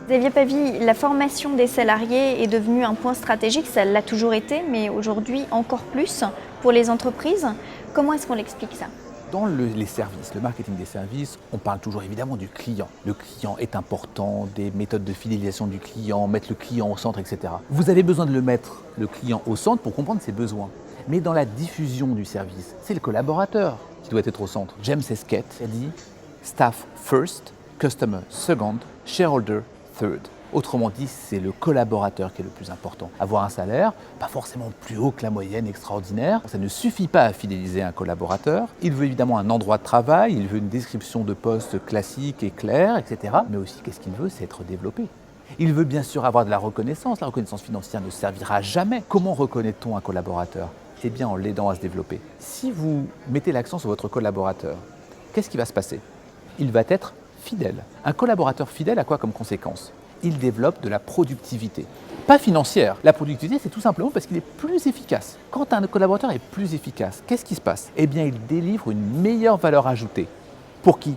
Xavier Pavie, la formation des salariés est devenue un point stratégique, ça l'a toujours été, mais aujourd'hui encore plus pour les entreprises. Comment est-ce qu'on l'explique ça ? Dans les services, le marketing des services, on parle toujours évidemment du client. Le client est important, des méthodes de fidélisation du client, mettre le client au centre, etc. Vous avez besoin de mettre le client au centre pour comprendre ses besoins. Mais dans la diffusion du service, c'est le collaborateur qui doit être au centre. James Esquet a dit « Staff first, customer second, shareholder third ». Autrement dit, c'est le collaborateur qui est le plus important. Avoir un salaire, pas forcément plus haut que la moyenne, extraordinaire, ça ne suffit pas à fidéliser un collaborateur. Il veut évidemment un endroit de travail, il veut une description de poste classique et claire, etc. Mais aussi, qu'est-ce qu'il veut ? C'est être développé. Il veut bien sûr avoir de la reconnaissance. La reconnaissance financière ne servira jamais. Comment reconnaît-on un collaborateur ? Eh bien, en l'aidant à se développer. Si vous mettez l'accent sur votre collaborateur, qu'est-ce qui va se passer ? Il va être fidèle. Un collaborateur fidèle a quoi comme conséquence ? Il développe de la productivité. Pas financière. La productivité, c'est tout simplement parce qu'il est plus efficace. Quand un collaborateur est plus efficace, qu'est-ce qui se passe ? Eh bien, il délivre une meilleure valeur ajoutée. Pour qui ?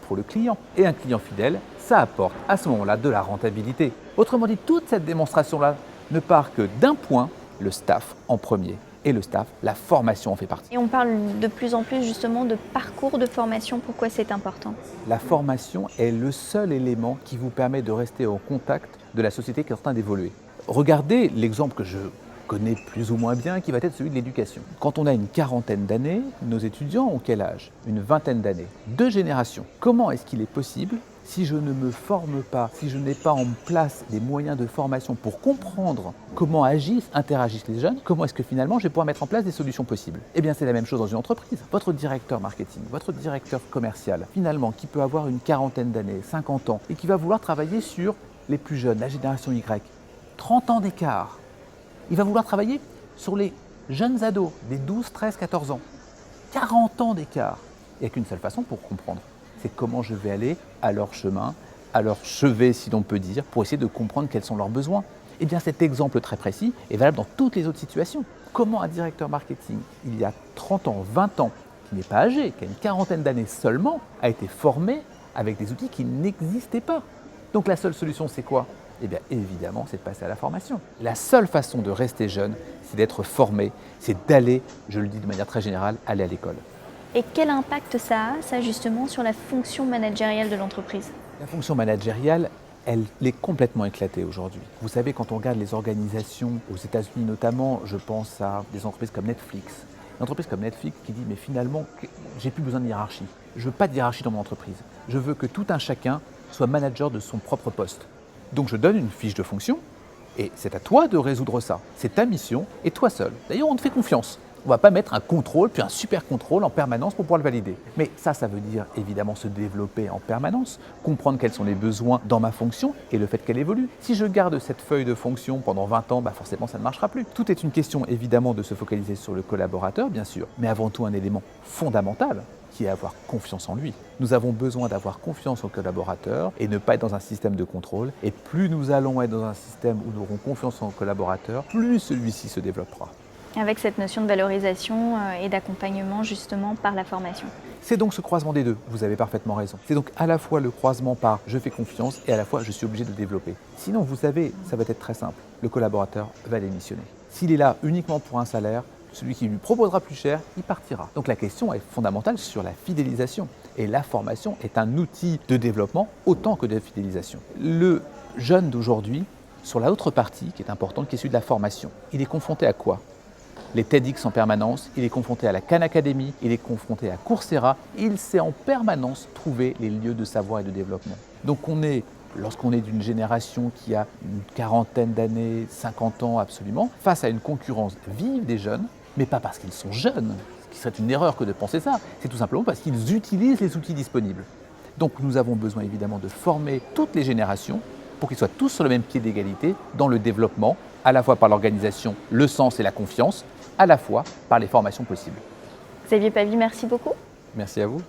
Pour le client. Et un client fidèle, ça apporte à ce moment-là de la rentabilité. Autrement dit, toute cette démonstration-là ne part que d'un point, le staff en premier. Et le staff, la formation en fait partie. Et on parle de plus en plus justement de parcours de formation. Pourquoi c'est important ? La formation est le seul élément qui vous permet de rester en contact de la société qui est en train d'évoluer. Regardez l'exemple que je connais plus ou moins bien, qui va être celui de l'éducation. Quand on a une quarantaine d'années, nos étudiants ont quel âge ? Une vingtaine d'années. 2 générations. Comment est-ce qu'il est possible, si je ne me forme pas, si je n'ai pas en place des moyens de formation pour comprendre comment interagissent les jeunes, comment est-ce que finalement je vais pouvoir mettre en place des solutions possibles ? Eh bien, c'est la même chose dans une entreprise. Votre directeur marketing, votre directeur commercial, finalement, qui peut avoir une quarantaine d'années, 50 ans, et qui va vouloir travailler sur les plus jeunes, la génération Y, 30 ans d'écart. Il va vouloir travailler sur les jeunes ados, des 12, 13, 14 ans. 40 ans d'écart. Il n'y a qu'une seule façon pour comprendre. C'est comment je vais aller à leur chemin, à leur chevet, si l'on peut dire, pour essayer de comprendre quels sont leurs besoins. Eh bien, cet exemple très précis est valable dans toutes les autres situations. Comment un directeur marketing, il y a 30 ans, 20 ans, qui n'est pas âgé, qui a une quarantaine d'années seulement, a été formé avec des outils qui n'existaient pas. Donc la seule solution, c'est quoi ? Eh bien, évidemment, c'est de passer à la formation. La seule façon de rester jeune, c'est d'être formé, c'est d'aller, je le dis de manière très générale, aller à l'école. Et quel impact ça a, ça justement, sur la fonction managériale de l'entreprise ? La fonction managériale, elle est complètement éclatée aujourd'hui. Vous savez, quand on regarde les organisations, aux États-Unis notamment, je pense à des entreprises comme Netflix. Une entreprise comme Netflix qui dit, mais finalement, j'ai plus besoin de hiérarchie. Je veux pas de hiérarchie dans mon entreprise. Je veux que tout un chacun soit manager de son propre poste. Donc je donne une fiche de fonction et c'est à toi de résoudre ça. C'est ta mission et toi seul. D'ailleurs, on te fait confiance. On ne va pas mettre un contrôle, puis un super contrôle en permanence pour pouvoir le valider. Mais ça veut dire évidemment se développer en permanence, comprendre quels sont les besoins dans ma fonction et le fait qu'elle évolue. Si je garde cette feuille de fonction pendant 20 ans, forcément ça ne marchera plus. Tout est une question évidemment de se focaliser sur le collaborateur, bien sûr, mais avant tout un élément fondamental qui est avoir confiance en lui. Nous avons besoin d'avoir confiance au collaborateur et ne pas être dans un système de contrôle. Et plus nous allons être dans un système où nous aurons confiance en collaborateur, plus celui-ci se développera. Avec cette notion de valorisation et d'accompagnement justement par la formation. C'est donc ce croisement des deux, vous avez parfaitement raison. C'est donc à la fois le croisement par je fais confiance et à la fois je suis obligé de développer. Sinon, vous savez, ça va être très simple. Le collaborateur va démissionner. S'il est là uniquement pour un salaire, celui qui lui proposera plus cher, il partira. Donc la question est fondamentale sur la fidélisation. Et la formation est un outil de développement autant que de fidélisation. Le jeune d'aujourd'hui, sur l'autre partie qui est importante, qui est celui de la formation, il est confronté à quoi ? Les TEDx en permanence, il est confronté à la Khan Academy, il est confronté à Coursera, il sait en permanence trouver les lieux de savoir et de développement. Donc lorsqu'on est d'une génération qui a une quarantaine d'années, 50 ans absolument, face à une concurrence vive des jeunes, mais pas parce qu'ils sont jeunes, ce qui serait une erreur que de penser ça, c'est tout simplement parce qu'ils utilisent les outils disponibles. Donc nous avons besoin évidemment de former toutes les générations pour qu'ils soient tous sur le même pied d'égalité dans le développement, à la fois par l'organisation, le sens et la confiance, à la fois par les formations possibles. Xavier Pavie, merci beaucoup. Merci à vous.